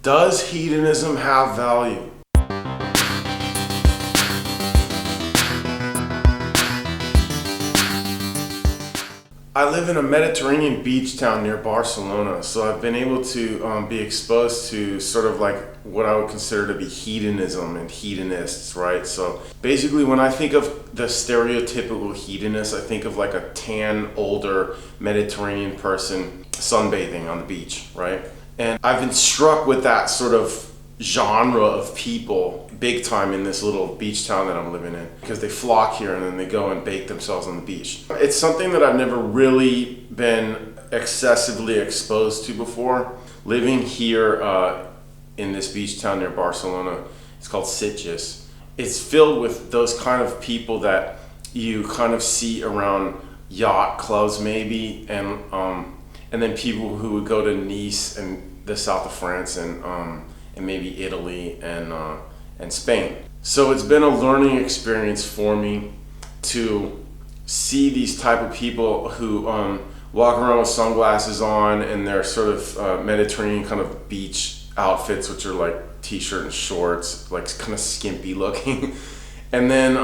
Does hedonism have value? I live in a Mediterranean beach town near Barcelona, so I've been able to be exposed to sort of like what I would consider to be hedonism and hedonists, right? So basically when I think of the stereotypical hedonist, I think of like a tan, older Mediterranean person sunbathing on the beach, right? And I've been struck with that sort of genre of people big time in this little beach town that I'm living in, because they flock here and then they go and bake themselves on the beach. It's something that I've never really been excessively exposed to before. Living here in this beach town near Barcelona, it's called Sitges. It's filled with those kind of people that you kind of see around yacht clubs maybe, and then people who would go to Nice and the south of France and maybe Italy and Spain. So it's been a learning experience for me to see these type of people who walk around with sunglasses on and their sort of Mediterranean kind of beach outfits, which are like t-shirt and shorts, like kind of skimpy looking, and then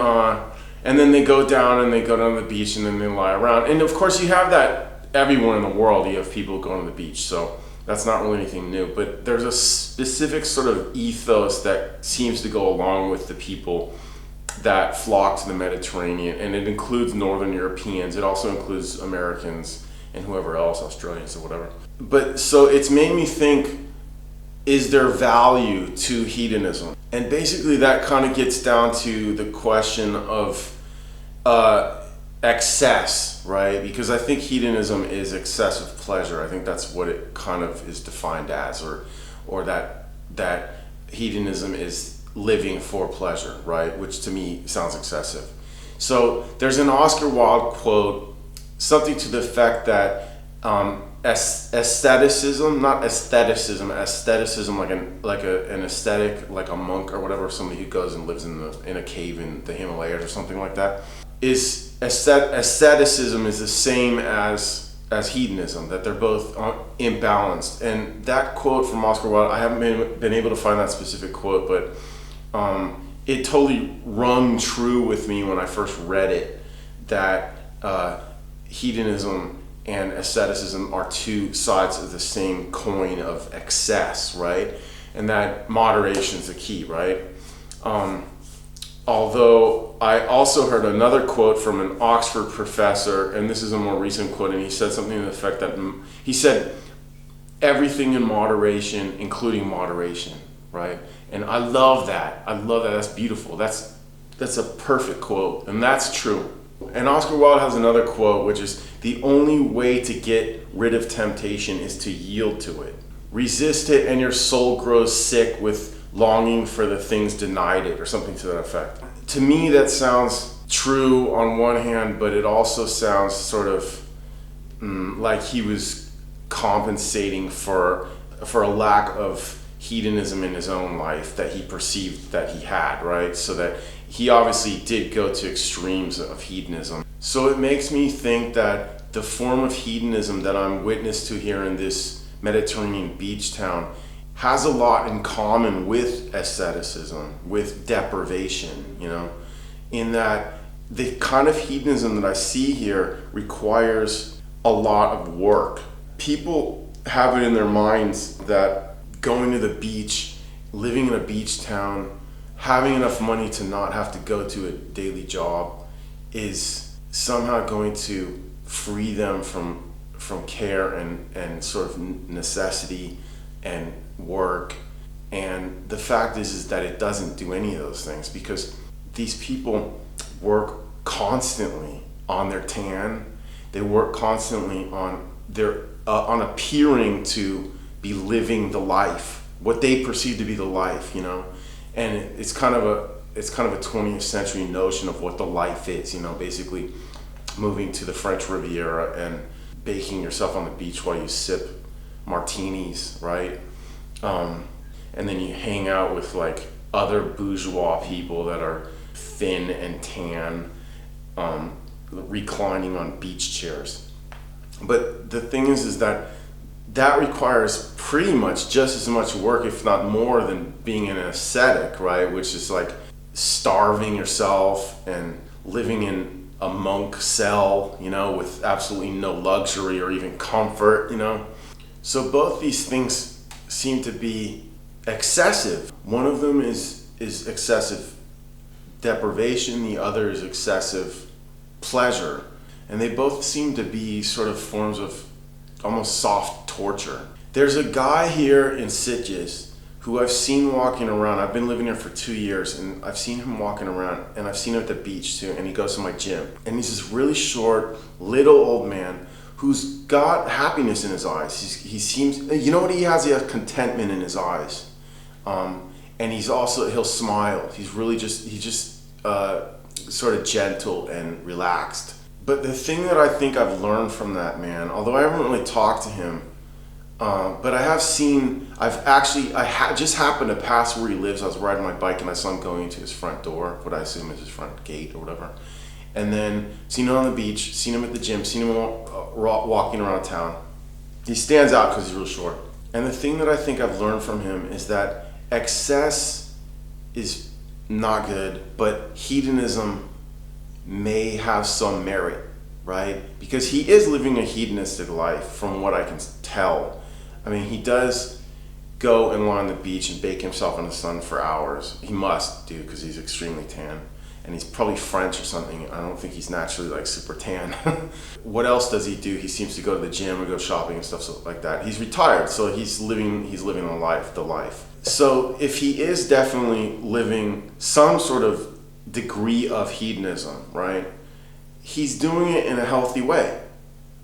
they go down the beach and then they lie around. And of course you have that everywhere in the world. You have people going to the beach, so that's not really anything new, but there's a specific sort of ethos that seems to go along with the people that flock to the Mediterranean, and it includes Northern Europeans, it also includes Americans and whoever else, Australians or whatever. But so it's made me think, is there value to hedonism? And basically that kind of gets down to the question of excess, right? Because I think hedonism is excessive pleasure. I think that's what it kind of is defined as, or that hedonism is living for pleasure, right? Which to me sounds excessive. So there's an Oscar Wilde quote, something to the effect that asceticism, not aestheticism, aestheticism like an aesthetic, like a monk or whatever, somebody who goes and lives in a cave in the Himalayas or something like that, is asceticism is the same as hedonism, that they're both imbalanced. And that quote from Oscar Wilde, I haven't been able to find that specific quote, but it totally rung true with me when I first read it, that hedonism and asceticism are two sides of the same coin of excess, right? And that moderation is the key, right? Although I also heard another quote from an Oxford professor, and this is a more recent quote, and he said something to the effect that, he said, everything in moderation, including moderation, right? And I love that. That's beautiful. That's a perfect quote, and that's true. And Oscar Wilde has another quote, which is, the only way to get rid of temptation is to yield to it. Resist it and your soul grows sick with longing for the things denied it, or something to that effect. To me, that sounds true on one hand, but it also sounds sort of like he was compensating for a lack of hedonism in his own life that he perceived that he had, right? So that he obviously did go to extremes of hedonism. So it makes me think that the form of hedonism that I'm witness to here in this Mediterranean beach town has a lot in common with asceticism, with deprivation, in that the kind of hedonism that I see here requires a lot of work. People have it in their minds that going to the beach, living in a beach town, having enough money to not have to go to a daily job is somehow going to free them from care and sort of necessity and work. And the fact is that it doesn't do any of those things, because these people work constantly on their tan. They work constantly on their on appearing to be living the life, what they perceive to be the life, and it's kind of a 20th century notion of what the life is, basically moving to the French Riviera and baking yourself on the beach while you sip martinis, right? And then you hang out with like other bourgeois people that are thin and tan, reclining on beach chairs. But the thing is that that requires pretty much just as much work, if not more, than being an ascetic, right? Which is like starving yourself and living in a monk cell, with absolutely no luxury or even comfort, So both these things seem to be excessive. One of them is excessive deprivation, the other is excessive pleasure. And they both seem to be sort of forms of almost soft torture. There's a guy here in Sitges who I've seen walking around. I've been living here for 2 years, and I've seen him walking around, and I've seen him at the beach too, and he goes to my gym. And he's this really short, little old man who's got happiness in his eyes. He seems, you know what he has? He has contentment in his eyes. And he'll smile. He's just sort of gentle and relaxed. But the thing that I think I've learned from that man, although I haven't really talked to him, but I have seen, just happened to pass where he lives. I was riding my bike and I saw him going into his front door, what I assume is his front gate or whatever. And then seen him on the beach, seen him at the gym, seen him walking around town. He stands out because he's real short. And the thing that I think I've learned from him is that excess is not good, but hedonism may have some merit, right? Because he is living a hedonistic life from what I can tell. I mean, he does go and lie on the beach and bake himself in the sun for hours. He must do, because he's extremely tan. And he's probably French or something. I don't think he's naturally like super tan. What else does he do? He seems to go to the gym or go shopping and stuff like that. He's retired, so he's living the life. So if he is definitely living some sort of degree of hedonism, right? He's doing it in a healthy way,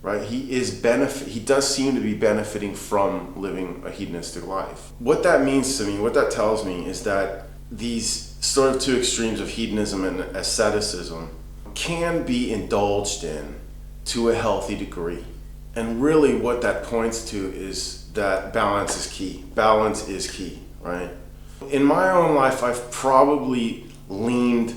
right? He does seem to be benefiting from living a hedonistic life. What that means to me, what that tells me, is that these sort of two extremes of hedonism and asceticism can be indulged in to a healthy degree. And really what that points to is that balance is key. Balance is key, right? In my own life, I've probably leaned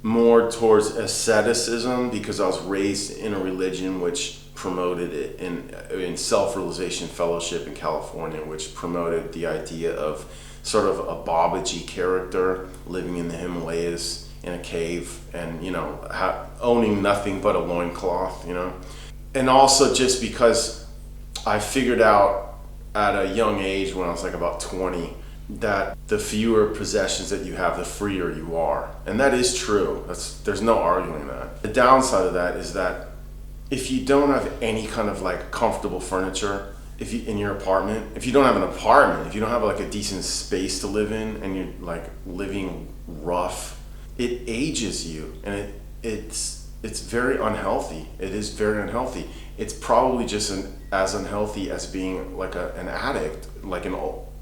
more towards asceticism because I was raised in a religion which promoted it, in self-realization fellowship in California, which promoted the idea of sort of a Babaji character living in the Himalayas in a cave and, owning nothing but a loincloth, And also just because I figured out at a young age, when I was like about 20, that the fewer possessions that you have, the freer you are. And that is true. There's no arguing that. The downside of that is that if you don't have any kind of like comfortable furniture, in your apartment, if you don't have an apartment, if you don't have like a decent space to live in, and you're like living rough, it ages you, and it's very unhealthy. It is very unhealthy. It's probably just as unhealthy as being like an addict, like an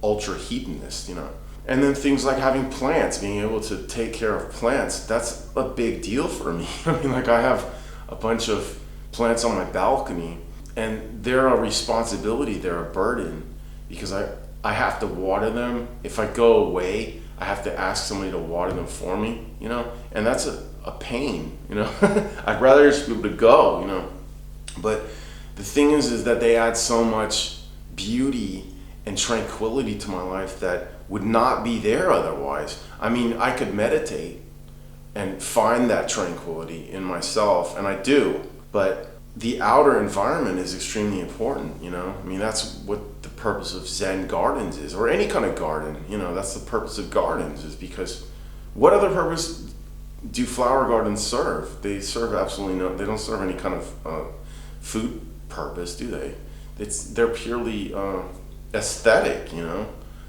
ultra hedonist, And then things like having plants, being able to take care of plants, that's a big deal for me. I mean, like I have a bunch of plants on my balcony, and they're a responsibility, they're a burden, because I have to water them. If I go away, I have to ask somebody to water them for me, and that's a pain, I'd rather just be able to go, But the thing is that they add so much beauty and tranquility to my life that would not be there otherwise. I mean, I could meditate and find that tranquility in myself, and I do, but the outer environment is extremely important, I mean, that's what the purpose of Zen gardens is, or any kind of garden, that's the purpose of gardens, is because what other purpose do flower gardens serve? They serve absolutely they don't serve any kind of food purpose, do they? They're purely aesthetic,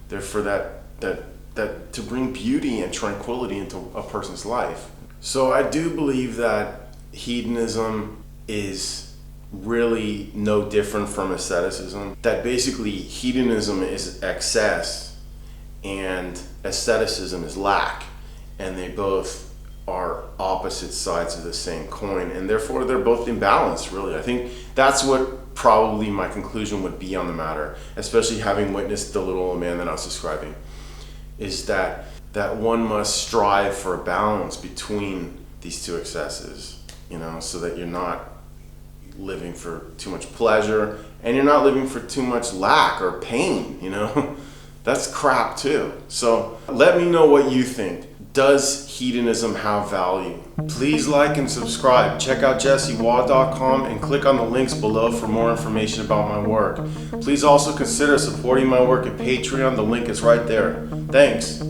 They're for that to bring beauty and tranquility into a person's life. So I do believe that hedonism is really no different from asceticism. That basically hedonism is excess and asceticism is lack, and they both are opposite sides of the same coin, and therefore they're both imbalanced, really. I think that's what probably my conclusion would be on the matter, especially having witnessed the little old man that I was describing, is that one must strive for a balance between these two excesses, so that you're not living for too much pleasure, and you're not living for too much lack or pain, you know? That's crap too. So let me know what you think. Does hedonism have value? Please like and subscribe. Check out jessewaugh.com and click on the links below for more information about my work. Please also consider supporting my work at Patreon. The link is right there. Thanks.